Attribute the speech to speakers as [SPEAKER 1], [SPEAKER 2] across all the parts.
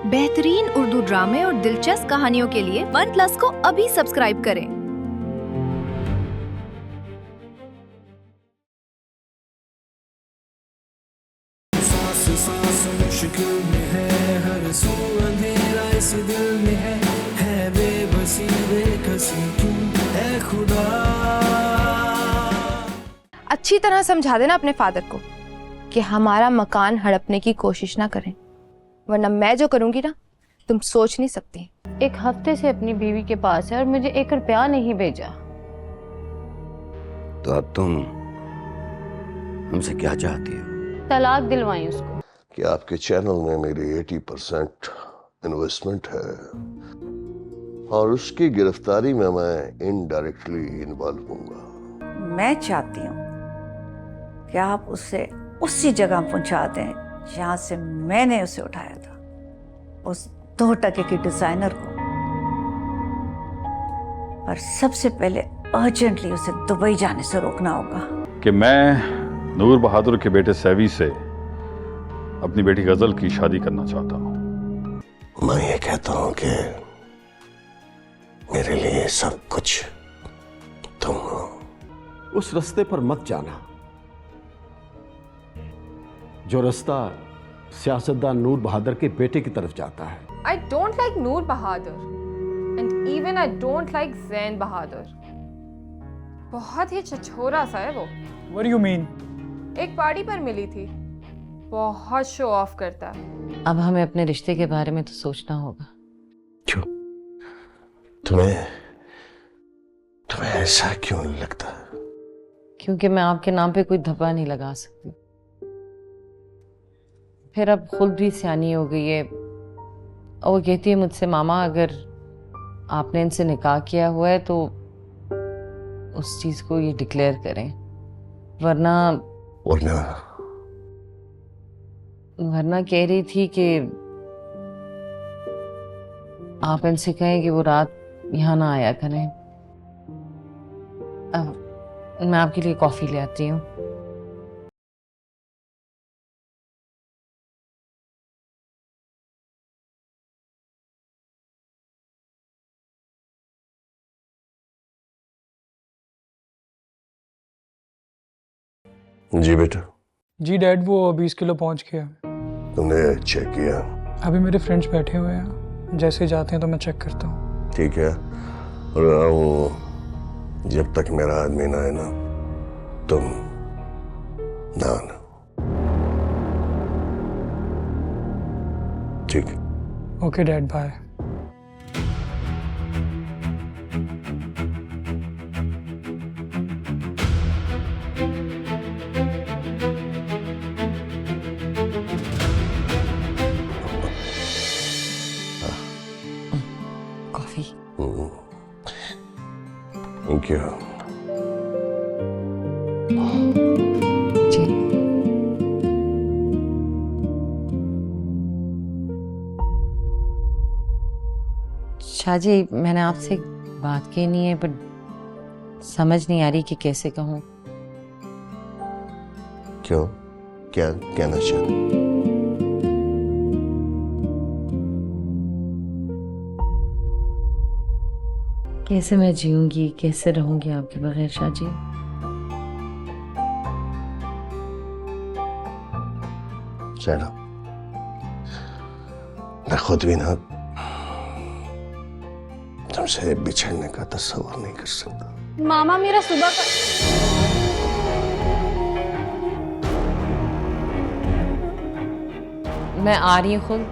[SPEAKER 1] बेहतरीन उर्दू ड्रामे और दिलचस्प कहानियों के लिए वन प्लस को अभी सब्सक्राइब करें।
[SPEAKER 2] सांस सांस मुश्किल में है, हर सू अंधेरा इस दिल में है बेबसी बेकसी क्यों है खुदा।
[SPEAKER 3] अच्छी तरह समझा देना अपने फादर को कि हमारा मकान हड़पने की कोशिश ना करें, वरना मैं जो करूंगी ना तुम सोच नहीं सकती।
[SPEAKER 4] 1 हफ्ते से अपनी बीवी के पास है और मुझे 1 रुपया नहीं भेजा।
[SPEAKER 5] तो अब तुम हमसे क्या चाहती हो?
[SPEAKER 4] तलाक दिलवाई उसको।
[SPEAKER 6] कि आपके चैनल में मेरी 80% इन्वेस्टमेंट है और उसकी गिरफ्तारी में मैं इनडायरेक्टली इन्वॉल्व हूँगा।
[SPEAKER 7] मैं चाहती हूँ कि आप उसे उसी जगह पहुंचा दें जहां से मैंने उसे उठाया था, उस 2% की डिजाइनर को। पर सबसे पहले अर्जेंटली उसे दुबई जाने से रोकना होगा।
[SPEAKER 8] कि मैं नूर बहादुर के बेटे सैवी से अपनी बेटी गजल की शादी करना चाहता हूँ।
[SPEAKER 6] मैं ये कहता हूँ कि मेरे लिए सब कुछ तुम हो।
[SPEAKER 9] उस रास्ते पर मत जाना जो रास्ता सियासतदान नूर बहादुर के बेटे की तरफ जाता है।
[SPEAKER 3] I don't like Noor Bahadur and even I don't like ज़ैन बहादुर। बहुत ही छछोरा सा है वो।
[SPEAKER 10] What do you mean?
[SPEAKER 3] एक पार्टी पर मिली थी, बहुत शो ऑफ करता है।
[SPEAKER 4] अब हमें अपने रिश्ते के बारे में तो सोचना होगा।
[SPEAKER 6] क्यों? तुम्हें ऐसा क्यों लगता है?
[SPEAKER 4] क्योंकि मैं आपके नाम पे कोई धब्बा नहीं लगा सकती। फिर अब खुद भी सियानी हो गई है और वो कहती है मुझसे, मामा अगर आपने इनसे निकाह किया हुआ है तो उस चीज को ये डिक्लेयर करें, वरना कह रही थी कि आप इनसे कहें कि वो रात यहाँ ना आया करें। मैं आपके लिए कॉफी ले आती हूँ।
[SPEAKER 6] जी बेटा।
[SPEAKER 10] जी डैड, वो 20 किलो पहुंच गया।
[SPEAKER 6] तुमने चेक किया?
[SPEAKER 10] अभी मेरे फ्रेंड्स बैठे हुए हैं, जैसे जाते हैं तो मैं चेक करता हूँ।
[SPEAKER 6] ठीक है, और वो जब तक मेरा आदमी ना है ना, तुम ना आना। ठीक है?
[SPEAKER 10] Okay dad, bye.
[SPEAKER 4] Coffee.
[SPEAKER 6] Thank you.
[SPEAKER 4] जी। शाहजी, मैंने आपसे बात की नहीं है, पर समझ नहीं आ रही कि कैसे कहूँ।
[SPEAKER 6] क्यों? क्या कहना चाहते?
[SPEAKER 4] कैसे मैं जीऊंगी, कैसे रहूंगी आपके बगैर शाहजी?
[SPEAKER 6] चलो, मैं खुद भी ना तुमसे बिछड़ने का तस्वर नहीं कर सकता।
[SPEAKER 4] मामा, मेरा सुबह का मैं आ रही हूँ खुद।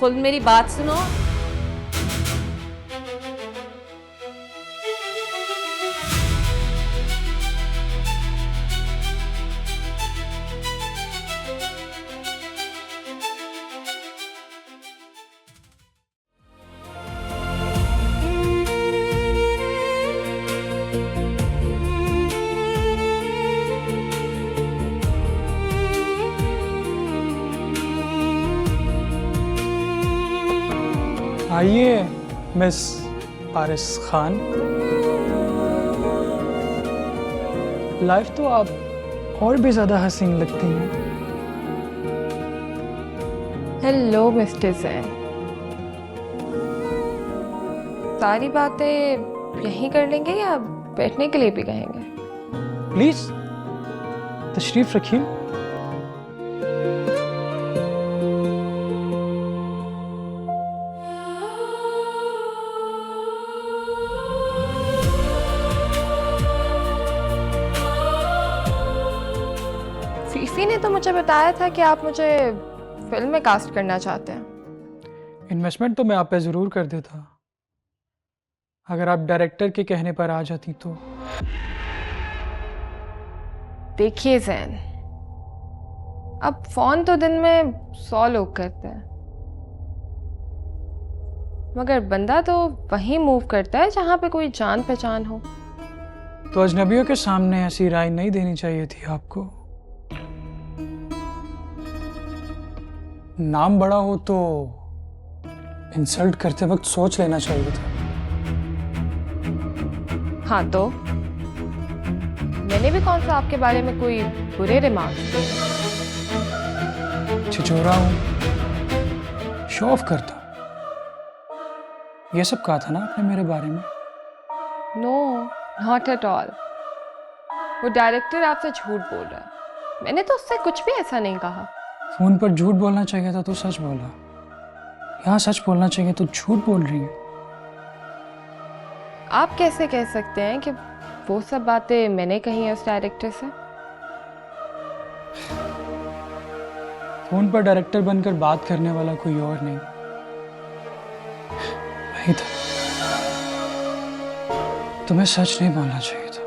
[SPEAKER 4] खुद मेरी बात सुनो।
[SPEAKER 10] आइए मिस पारिस खान। लाइफ तो आप और भी ज्यादा हसीन लगती हैं।
[SPEAKER 3] हेलो मिस्टर सैन, सारी बातें यहीं कर लेंगे या बैठने के लिए भी कहेंगे?
[SPEAKER 10] प्लीज तशरीफ रखिए।
[SPEAKER 3] फीफी ने तो मुझे बताया था कि आप मुझे फिल्म में कास्ट करना चाहते हैं।
[SPEAKER 10] इन्वेस्टमेंट तो मैं आप पे जरूर कर देता, अगर आप डायरेक्टर के कहने पर आ जाती तो।
[SPEAKER 3] देखिए जैन, अब फोन तो दिन में 100 लोग करते हैं, मगर बंदा तो वहीं मूव करता है जहां पे कोई जान पहचान हो।
[SPEAKER 10] तो अजनबियों के सामने ऐसी राय नहीं देनी चाहिए थी आपको। नाम बड़ा हो तो इंसल्ट करते वक्त सोच लेना चाहिए था।
[SPEAKER 3] हाँ तो मैंने भी कौन सा आपके बारे में कोई बुरे रिमार्क दिए?
[SPEAKER 10] छिछोरा हूं, शो ऑफ करता, ये सब कहा था ना आपने मेरे बारे में।
[SPEAKER 3] No, not at all. वो डायरेक्टर आपसे झूठ बोल रहा है, मैंने तो उससे कुछ भी ऐसा नहीं कहा।
[SPEAKER 10] फोन पर झूठ बोलना चाहिए था तो सच बोला, यहाँ सच बोलना चाहिए तो झूठ बोल रही है।
[SPEAKER 3] आप कैसे कह सकते हैं कि वो सब बातें मैंने कही है उस डायरेक्टर से?
[SPEAKER 10] फोन पर डायरेक्टर बनकर बात करने वाला कोई और नहीं था। तुम्हें सच नहीं बोलना चाहिए था।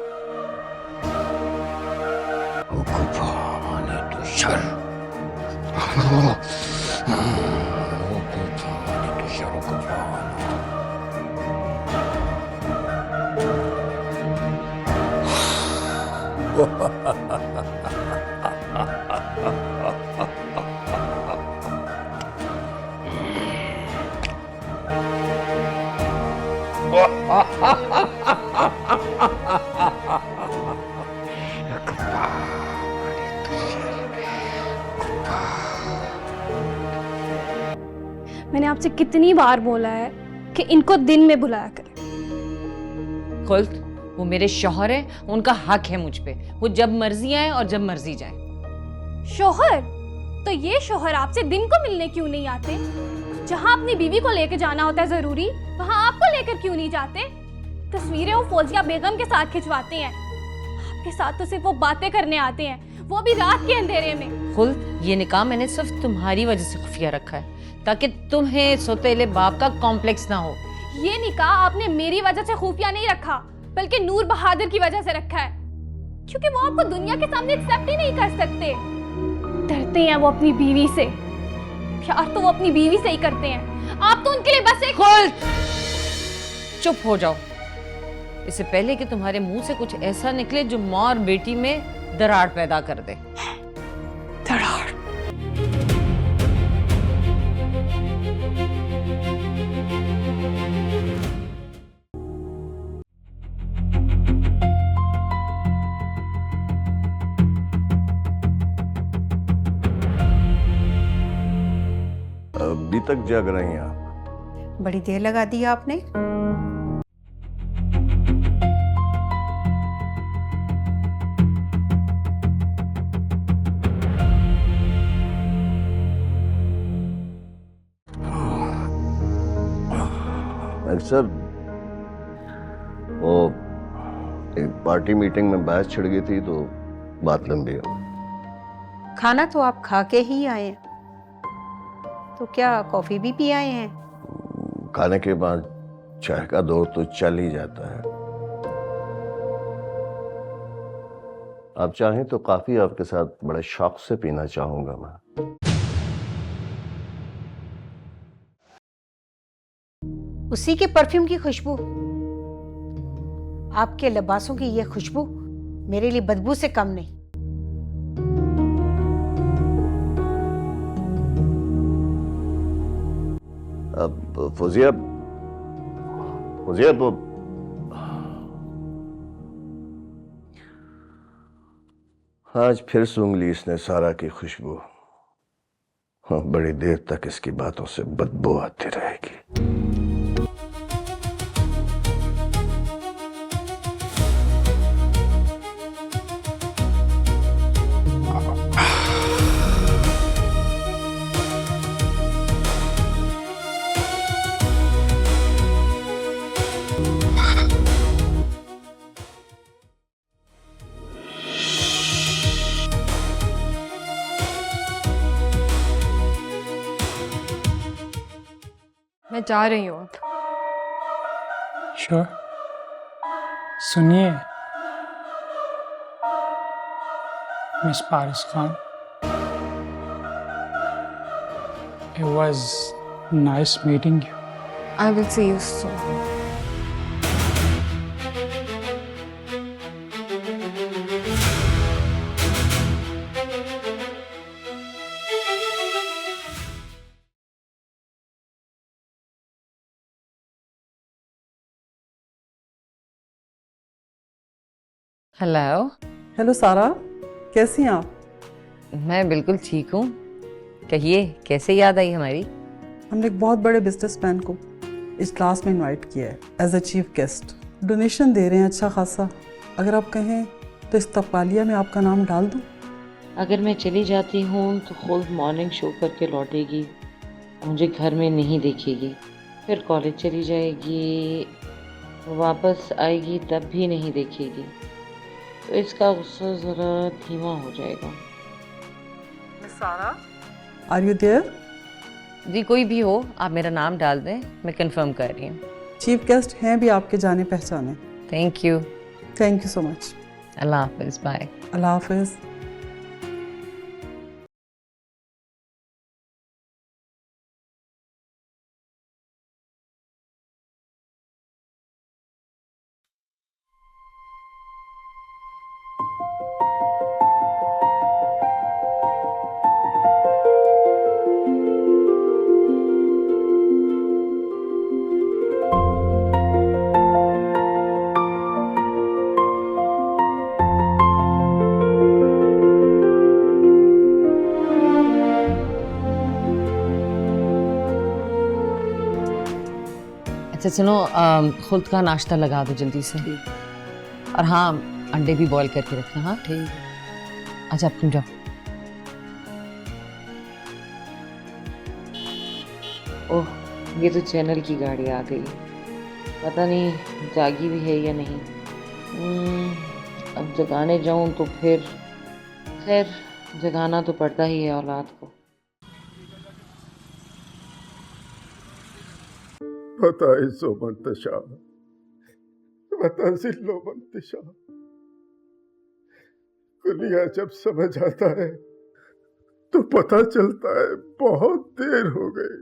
[SPEAKER 11] मैंने आपसे कितनी बार बोला है कि इनको दिन में बुलाया करें।
[SPEAKER 4] खुल्द, वो मेरे शौहर हैं, उनका हक है मुझ पे। वो जब मर्जी आए और जब मर्जी जाए।
[SPEAKER 11] शौहर? तो ये शौहर आपसे दिन को मिलने क्यों नहीं आते? जहां अपनी बीवी को लेकर जाना होता है जरूरी, वहां आपको लेकर क्यों नहीं जाते? तस्वीरें वो फौजिया बेगम के साथ खिंचवाते हैं, आपके साथ तो सिर्फ वो बातें करने आते हैं, वो भी रात के अंधेरे में।
[SPEAKER 4] खुल्द, ये निकाह मैंने सिर्फ तुम्हारी वजह से खुफिया रखा है, ताकि तुम्हें सौतेले बाप का कॉम्प्लेक्स ना हो।
[SPEAKER 11] ये निकाह आपने मेरी वजह से खुफिया नहीं रखा, बल्कि नूर बहादुर की वजह से रखा है, क्योंकि वो आपको दुनिया के सामने एक्सेप्ट ही नहीं कर सकते। डरते हैं वो अपनी बीवी से, प्यार तो वो अपनी बीवी से ही करते हैं, आप तो उनके लिए बस एक।
[SPEAKER 4] खुल्द, चुप हो जाओ, इससे पहले कि तुम्हारे मुंह से कुछ ऐसा निकले जो माँ और बेटी में दरार पैदा कर दे।
[SPEAKER 11] दरार?
[SPEAKER 6] अभी तक जग रही हैं आप?
[SPEAKER 7] बड़ी देर लगा दी आपने।
[SPEAKER 6] सर, वो एक पार्टी मीटिंग में बहस छिड़ गई थी तो बात लंबी हो।
[SPEAKER 7] खाना तो आप खा के ही आए हैं, तो क्या कॉफी भी पी आए हैं?
[SPEAKER 6] खाने के बाद चाय का दौर तो चल ही जाता है। आप चाहें तो काफी आपके साथ बड़े शौक से पीना चाहूंगा मैं।
[SPEAKER 7] उसी के परफ्यूम की खुशबू, आपके लिबासों की यह खुशबू मेरे लिए बदबू से कम नहीं।
[SPEAKER 6] अब फौजिया, आज फिर सूंघ ली इसने सारा की खुशबू। हाँ, बड़ी देर तक इसकी बातों से बदबू आती रहेगी।
[SPEAKER 3] मैं जा रही हूँ अब।
[SPEAKER 10] श्योर? सुनिए miss Paris Khan, it was nice meeting you.
[SPEAKER 3] I will see you soon.
[SPEAKER 4] Hello.
[SPEAKER 12] Hello सारा, कैसी हैं आप?
[SPEAKER 4] मैं बिल्कुल ठीक हूँ। कहिए, कैसे याद आई हमारी?
[SPEAKER 12] हमने एक बहुत बड़े बिजनेसमैन को इस क्लास में इनवाइट किया है as a chief guest. Donation दे रहे हैं अच्छा खासा। अगर आप कहें तो इस तबालिया में आपका नाम डाल दूँ?
[SPEAKER 4] अगर मैं चली जाती हूँ तो खुद मॉर्निंग शो करके लौटेगी, मुझे घर में नहीं देखेगी, फिर कॉलेज चली जाएगी, वापस आएगी तब भी नहीं देखेगी, तो इसका गुस्सा ज़रा धीमा हो जाएगा।
[SPEAKER 12] मिस सारा, आर यू देयर?
[SPEAKER 4] जी कोई भी हो, आप मेरा नाम डाल दें, मैं कंफर्म कर रही हूँ।
[SPEAKER 12] चीफ गेस्ट हैं भी आपके जाने पहचाने।
[SPEAKER 4] Thank you.
[SPEAKER 12] Thank you so much.
[SPEAKER 4] अल्लाह हाफिज़। बाय।
[SPEAKER 12] अल्लाह हाफिज़।
[SPEAKER 4] अच्छा सुनो, खुद का नाश्ता लगा दो जल्दी से। और हाँ, अंडे भी बॉईल करके रखना। हाँ ठीक। अच्छा अब तुम जाओ। ओह, ये तो चैनल की गाड़ी आ गई, पता नहीं जागी भी है या नहीं। अब जगाने जाऊं तो फिर खैर जगाना तो पड़ता ही है औलाद को।
[SPEAKER 6] बताइज़ो मंतशा, बताज़िल्लो मंतशा। कुलिया जब समझ आता है तो पता चलता है बहुत देर हो गई।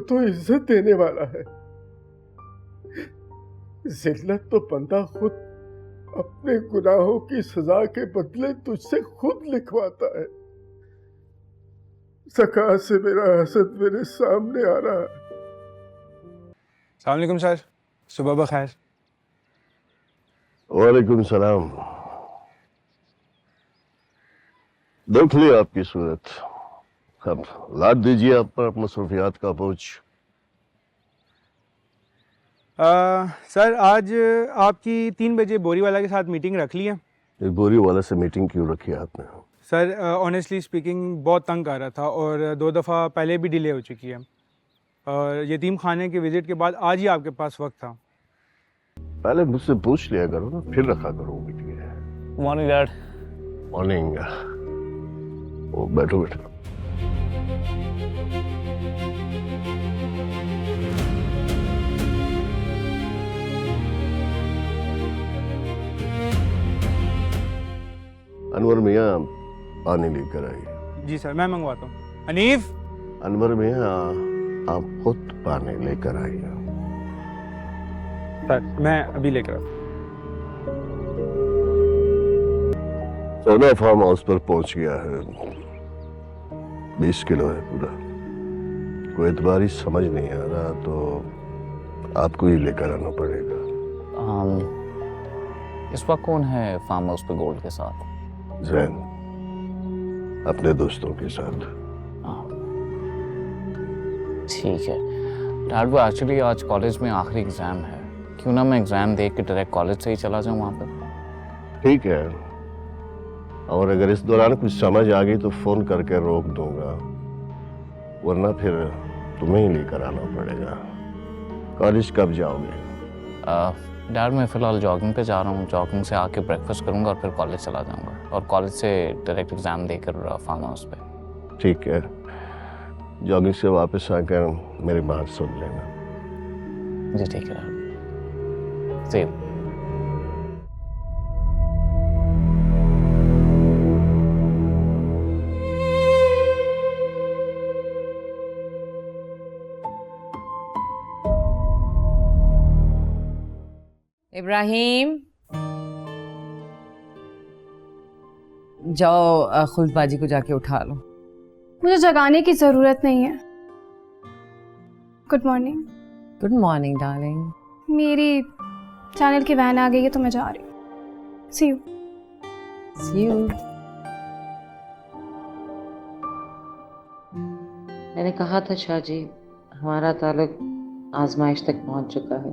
[SPEAKER 6] तो इज्जत देने वाला है। जिल्लत तो बंदा खुद अपने गुनाहों की सजा के बदले तुझसे खुद लिखवाता है। सका से मेरा हसद मेरे सामने आ रहा है।
[SPEAKER 10] अस्सलाम वालेकुम सर, सुबह बखैर।
[SPEAKER 6] वालेकुम सलाम। देख ली आपकी सूरत, अब लाद दीजिए आप पर मसरूफियात का बोझ।
[SPEAKER 10] सर आज आपकी 3 बजे बोरीवाला के साथ मीटिंग रख ली है।
[SPEAKER 6] एक बोरी वाला से मीटिंग क्यों रखी आपने?
[SPEAKER 10] सर ऑनेस्टली स्पीकिंग बहुत तंग आ रहा था और 2 दफ़ा पहले भी डिले हो चुकी है, और यतीम खाने के विज़िट के बाद आज ही आपके पास वक्त था।
[SPEAKER 6] पहले मुझसे पूछ लिया करो ना, फिर रखा करो मीटिंग।
[SPEAKER 10] Morning dad.
[SPEAKER 6] मॉर्निंग। ओ बैठो बैठो। अनवर मियाँ पानी लेकर आई।
[SPEAKER 10] जी सर, मैं मंगवाता हूँ। हनीफ।
[SPEAKER 6] अनवर मियाँ आप खुद पानी लेकर आई।
[SPEAKER 10] सर मैं अभी लेकर आता हूँ।
[SPEAKER 6] सोना फार्म हाउस पर पहुंच गया है। 20 किलो है पूरा। कोई एतबारी समझ नहीं आ रहा, तो आपको ही लेकर आना पड़ेगा।
[SPEAKER 13] इस वक्त कौन है फार्म हाउस पे गोल्ड के साथ?
[SPEAKER 6] जैन अपने दोस्तों के साथ।
[SPEAKER 13] ठीक है डैड, वो एक्चुअली आज कॉलेज में आखिरी एग्ज़ाम है, क्यों ना मैं एग्ज़ाम देख के डायरेक्ट कॉलेज से ही चला जाऊँ वहाँ पर?
[SPEAKER 6] ठीक है, और अगर इस दौरान कुछ समझ आ गई तो फोन करके रोक दूंगा, वरना फिर तुम्हें ही लेकर आना पड़ेगा। कॉलेज कब जाओगे?
[SPEAKER 13] डैड मैं फ़िलहाल जॉगिंग पे जा रहा हूँ, जॉगिंग से आके ब्रेकफास्ट करूँगा और फिर कॉलेज चला जाऊँगा, और कॉलेज से डायरेक्ट एग्ज़ाम देकर फार्म हाउस पे।
[SPEAKER 6] ठीक है, जॉगिंग से वापस आकर मेरी बात सुन लेना।
[SPEAKER 13] जी ठीक है See you.
[SPEAKER 14] इब्राहिम, जाओ खुल्द बाजी को जाके उठा लो।
[SPEAKER 11] मुझे जगाने की जरूरत नहीं है। Good morning.
[SPEAKER 14] Good morning darling.
[SPEAKER 11] मेरी चैनल की वैन आ गई है तो मैं जा रही हूँ। See you.
[SPEAKER 14] See you.
[SPEAKER 4] मैंने कहा था शाहजी, हमारा ताल्लुक आजमाइश तक पहुंच चुका है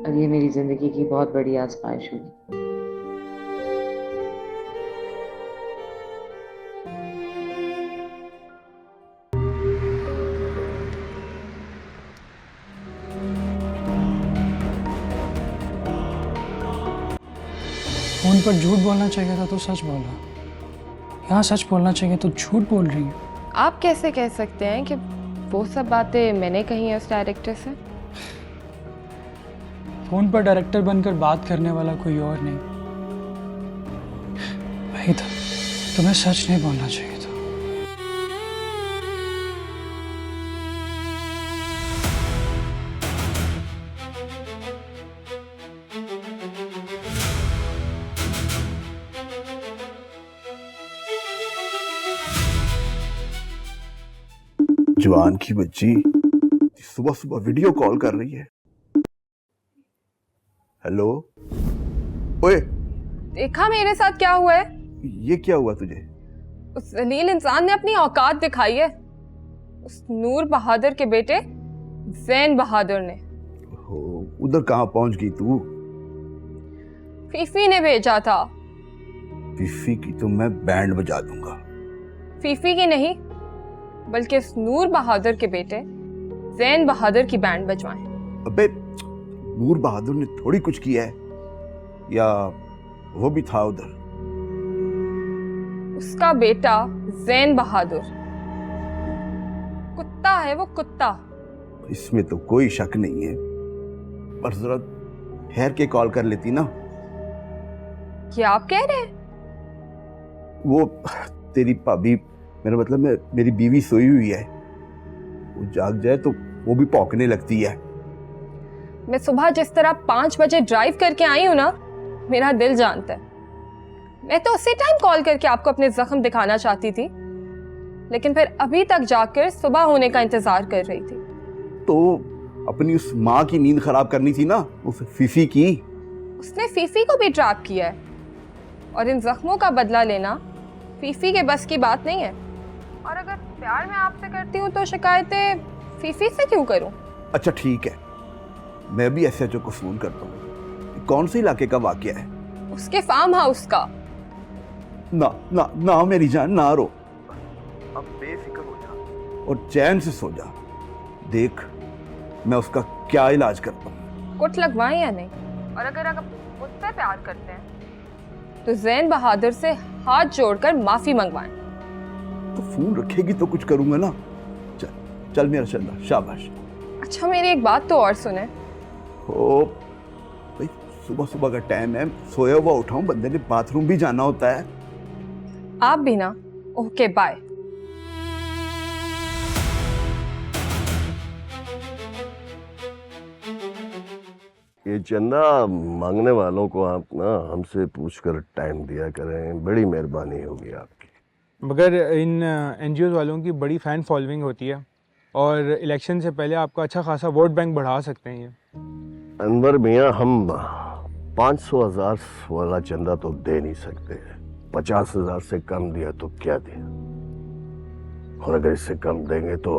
[SPEAKER 4] और ये मेरी जिंदगी की बहुत बड़ी आजमाइश होगी।
[SPEAKER 15] फोन पर झूठ बोलना चाहिए था तो सच बोला, यहाँ सच बोलना चाहिए तो झूठ बोल रही है।
[SPEAKER 3] आप कैसे कह सकते हैं कि वो सब बातें मैंने कही हैं उस डायरेक्टर से?
[SPEAKER 15] फोन पर डायरेक्टर बनकर बात करने वाला कोई और नहीं, वही था। तुम्हें सच नहीं बोलना चाहिए था।
[SPEAKER 16] जवान की बच्ची सुबह सुबह वीडियो कॉल कर रही है। हेलो, ओए,
[SPEAKER 3] देखा मेरे साथ क्या हुआ है?
[SPEAKER 16] ये क्या हुआ तुझे?
[SPEAKER 3] उस जलील इंसान ने अपनी औकात दिखाई है। उस नूर बहादुर के बेटे जैन बहादुर ने।
[SPEAKER 16] उधर कहाँ पहुंच गई तू?
[SPEAKER 3] फीफी ने भेजा था।
[SPEAKER 16] फीफी की तो मैं बैंड बजा दूंगा।
[SPEAKER 3] फीफी की नहीं, बल्कि इस नूर बहादुर के बेटे जैन बहादुर की बैंड बजवाएं।
[SPEAKER 16] अबे, नूर बहादुर ने थोड़ी कुछ किया है, या वो भी था उधर?
[SPEAKER 3] उसका बेटा जैन बहादुर कुत्ता है, वो कुत्ता।
[SPEAKER 16] इसमें तो कोई शक नहीं है, पर जरा ठहर के कॉल कर लेती ना।
[SPEAKER 3] क्या आप कह रहे हैं?
[SPEAKER 16] वो तेरी भाभी, मेरा मतलब मेरी बीवी सोई हुई है, वो जाग जाए तो वो भी भौंकने लगती है।
[SPEAKER 3] मैं सुबह जिस तरह 5 बजे ड्राइव करके आई हूं ना, मेरा दिल जानता है। मैं तो उसी टाइम कॉल करके आपको अपने जख्म दिखाना चाहती थी, लेकिन फिर अभी तक जाकर सुबह होने का इंतजार कर रही थी।
[SPEAKER 16] तो अपनी उस माँ की नींद खराब करनी थी ना, उस फीफी की।
[SPEAKER 3] उसने फीफी को भी ट्रैप किया है, और इन जख्मों का बदला लेना फीफी के बस की बात नहीं है। और अगर प्यार मैं आपसे करती हूँ तो शिकायतें फीफी से क्यों करूँ?
[SPEAKER 16] अच्छा ठीक है, मैं भी एसएचओ को फोन करता हूँ। कौन से इलाके का वाकया है?
[SPEAKER 3] उसके फार्म हाउस का।
[SPEAKER 16] ना ना ना मेरी जान, ना रो, अब बेफिक्र हो जा और चैन से सो जा। देख मैं उसका क्या इलाज करता हूँ।
[SPEAKER 3] कुट लगवाएं या नहीं? और अगर मुझसे प्यार करते हैं तो जैन बहादुर से हाथ जोड़कर माफी मंगवाएं।
[SPEAKER 16] तो फोन रखेगी तो कुछ करूंगा ना। चल चल मेरा चलना, शाबाश।
[SPEAKER 3] अच्छा मेरी एक बात तो और सुने।
[SPEAKER 16] ओ भाई, सुबह सुबह का टाइम है, सोया हुआ उठाऊं, बंदे ने बाथरूम भी जाना होता है।
[SPEAKER 3] आप भी ना। Okay bye.
[SPEAKER 6] ये चंदा मांगने वालों को आप ना हमसे पूछकर टाइम दिया करें, बड़ी मेहरबानी होगी आपकी।
[SPEAKER 10] मगर इन एनजीओ वालों की बड़ी फ़ैन फॉलोइंग होती है और इलेक्शन से पहले आपका अच्छा खासा वोट बैंक बढ़ा सकते हैं ये।
[SPEAKER 6] अनवर मियाँ, हम 500,000 वाला चंदा तो दे नहीं सकते, 50,000 से कम दिया तो क्या दिया, और अगर इससे कम देंगे तो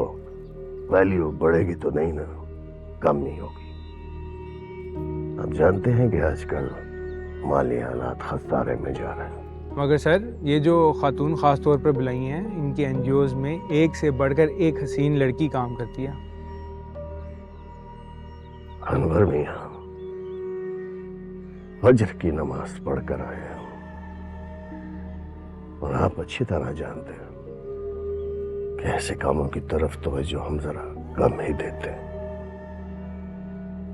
[SPEAKER 6] वैल्यू बढ़ेगी तो नहीं ना, कम नहीं होगी। आप जानते हैं कि आजकल माली हालात खसारे में जा रहे हैं।
[SPEAKER 10] मगर सर, ये जो खातून ख़ास तौर पर बुलाई हैं, इनकी एनजीओज में एक से बढ़कर एक हसीन लड़की काम करती है।
[SPEAKER 6] अनवर मियां फज्र की नमाज पढ़कर आए हैं, और आप अच्छी तरह जानते हैं कि ऐसे कामों की तरफ तवज्जो हम जरा कम ही देते हैं।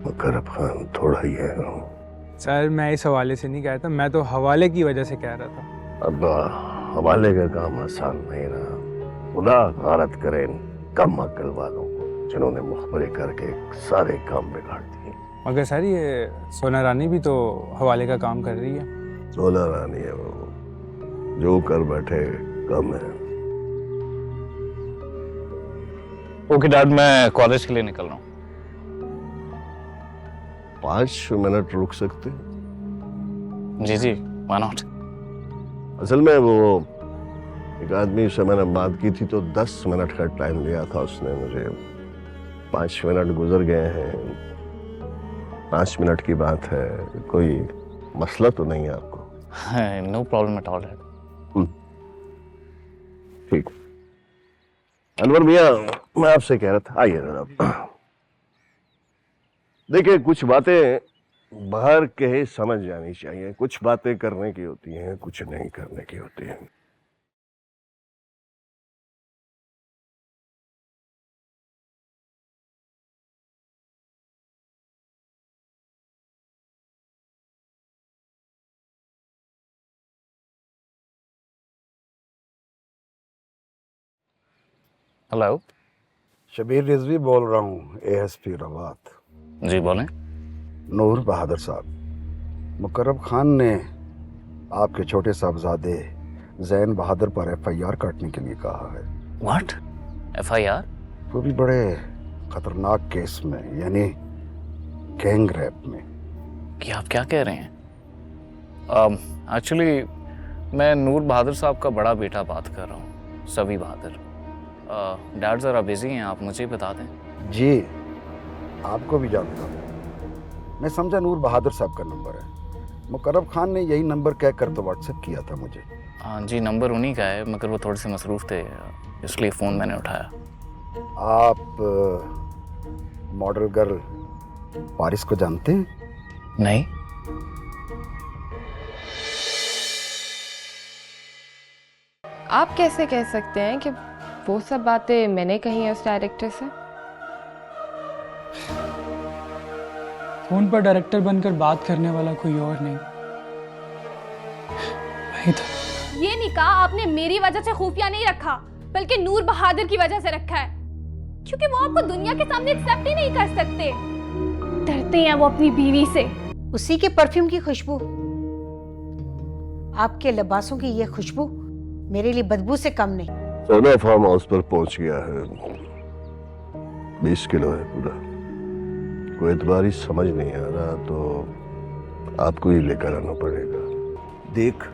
[SPEAKER 6] मुकर्रब खान थोड़ा ही है।
[SPEAKER 10] सर, मैं इस हवाले से नहीं कह रहा था, मैं तो हवाले की वजह से कह रहा था।
[SPEAKER 6] अब हवाले का काम आसान नहीं रहा। खुदा गारत करे इन कम अक्ल वालों को जिन्होंने मुखबरी करके सारे काम बिगाड़ दिए।
[SPEAKER 10] मगर सर, ये सोना रानी भी तो हवाले का काम कर रही है।
[SPEAKER 6] सोना रानी है वो, जो कर बैठे कम है।
[SPEAKER 13] ओके डैड, मैं कॉलेज के लिए निकल रहा हूँ।
[SPEAKER 6] 5 मिनट रुक सकते?
[SPEAKER 13] जी जी, व्हाई नॉट।
[SPEAKER 6] असल में वो एक आदमी से मैंने बात की थी तो 10 मिनट का टाइम दिया था उसने मुझे। 5 मिनट गुजर गए हैं। 5 मिनट की बात है, कोई मसला तो नहीं है आपको?
[SPEAKER 13] No problem at all dad.
[SPEAKER 6] ठीक। अनवर मियां, मैं आपसे कह रहा था, आइए जरा। देखिए, कुछ बातें बाहर के ही समझ जानी चाहिए। कुछ बातें करने की होती हैं, कुछ नहीं करने की होती हैं।
[SPEAKER 13] हेलो,
[SPEAKER 16] शबीर रिजवी बोल रहा हूँ, एएसपी रवात।
[SPEAKER 13] जी बोलें।
[SPEAKER 16] नूर बहादुर साहब, मुकर्रब खान ने आपके छोटे साहबजादे जैन बहादुर पर FIR काटने के लिए कहा है।
[SPEAKER 13] व्हाट? FIR?
[SPEAKER 16] वो भी बड़े खतरनाक केस में, यानी गैंग रेप में।
[SPEAKER 13] कि आप क्या कह रहे हैं? एक्चुअली मैं नूर बहादुर साहब का बड़ा बेटा बात कर रहा हूँ, सवी बहादुर। डैड ज़रा बिजी हैं, आप मुझे बता दें।
[SPEAKER 16] जी, आपको भी जानता हूँ। मैं समझा नूर बहादुर साहब का नंबर है। मुकर्रब खान ने यही नंबर कहकर तो व्हाट्सएप किया था मुझे।
[SPEAKER 13] हाँ जी, नंबर उन्हीं का है, मगर वो थोड़े से मसरूफ़ थे, इसलिए फ़ोन मैंने उठाया।
[SPEAKER 16] आप मॉडल गर्ल पारिस को जानते हैं?
[SPEAKER 13] नहीं।
[SPEAKER 3] आप कैसे कह सकते हैं कि वो सब बातें मैंने कही हैं उस डायरेक्टर से?
[SPEAKER 15] फोन पर डायरेक्टर बनकर बात करने वाला कोई और नहीं था।
[SPEAKER 11] ये निकाह आपने मेरी वजह से खुफिया नहीं रखा, बल्कि नूर बहादुर की वजह से रखा है, क्योंकि वो आपको दुनिया के सामने एक्सेप्ट ही नहीं कर सकते। डरते हैं वो अपनी बीवी से।
[SPEAKER 17] उसी के परफ्यूम की खुशबू, आपके लिबासों की ये खुशबू मेरे लिए बदबू से कम नहीं।
[SPEAKER 6] सोना फार्म हाउस पर पहुंच गया है। 20 किलो है पूरा। कोई एतबारी समझ नहीं आ रहा तो आपको ही लेकर आना पड़ेगा।
[SPEAKER 16] देख,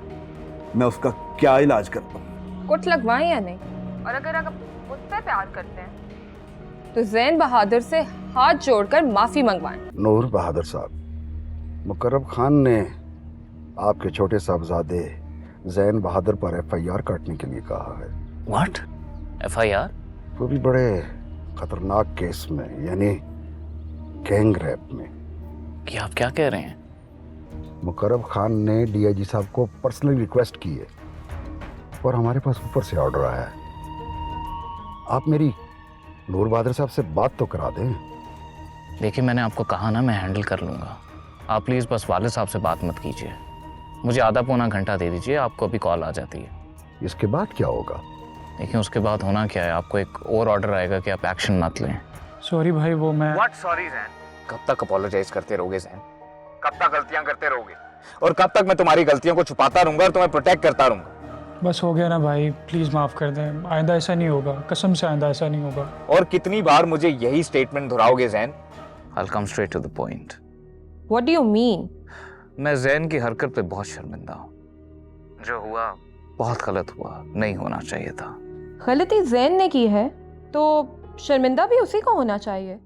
[SPEAKER 16] मैं उसका क्या इलाज करता हूँ।
[SPEAKER 3] कुट लगवाएं या नहीं? और अगर आप मुझसे प्यार करते हैं तो जैन बहादुर से हाथ जोड़कर माफी मंगवाएं।
[SPEAKER 16] नूर बहादुर साहब, मुकर्रब खान ने आपके छोटे साहबजादे जैन बहादुर पर FIR काटने के लिए कहा है।
[SPEAKER 13] व्हाट? FIR?
[SPEAKER 16] वो भी बड़े खतरनाक केस में, यानी गैंग रेप में।
[SPEAKER 13] कि आप क्या कह रहे हैं?
[SPEAKER 16] मुकर्रब खान ने DIG साहब को पर्सनली रिक्वेस्ट की है और हमारे पास ऊपर से ऑर्डर आया है। आप मेरी नूर बहादुर साहब से बात तो करा दें।
[SPEAKER 13] देखिए, मैंने आपको कहा ना, मैं हैंडल कर लूँगा। आप प्लीज़ बस वालिद साहब से बात मत कीजिए। मुझे आधा पौना घंटा दे दीजिए, आपको अभी कॉल आ जाती है।
[SPEAKER 16] इसके बाद क्या होगा?
[SPEAKER 13] देखिए, उसके बाद होना क्या है, आपको एक और ऑर्डर आएगा कि आप एक्शन मत लें।
[SPEAKER 15] सॉरी भाई, वो मैं
[SPEAKER 18] व्हाट सॉरी जैन? कब तक अपोलोजाइज करते रहोगे जैन? कब तक गलतियां करते रहोगे? और कब तक मैं तुम्हारी गलतियों को छुपाता रहूंगा और तुम्हें प्रोटेक्ट करता रहूंगा?
[SPEAKER 15] बस हो गया ना भाई, प्लीज माफ कर दें। आइंदा ऐसा नहीं होगा, कसम से आइंदा ऐसा नहीं होगा।
[SPEAKER 18] और कितनी बार मुझे यही स्टेटमेंट दोहराओगे Jain?
[SPEAKER 13] I'll come straight to the point.
[SPEAKER 3] What do you mean?
[SPEAKER 13] मैं जैन की हरकत पे बहुत शर्मिंदा हूँ। जो हुआ बहुत गलत हुआ, नहीं होना चाहिए था।
[SPEAKER 3] गलती जैन ने की है तो शर्मिंदा भी उसी को होना चाहिए।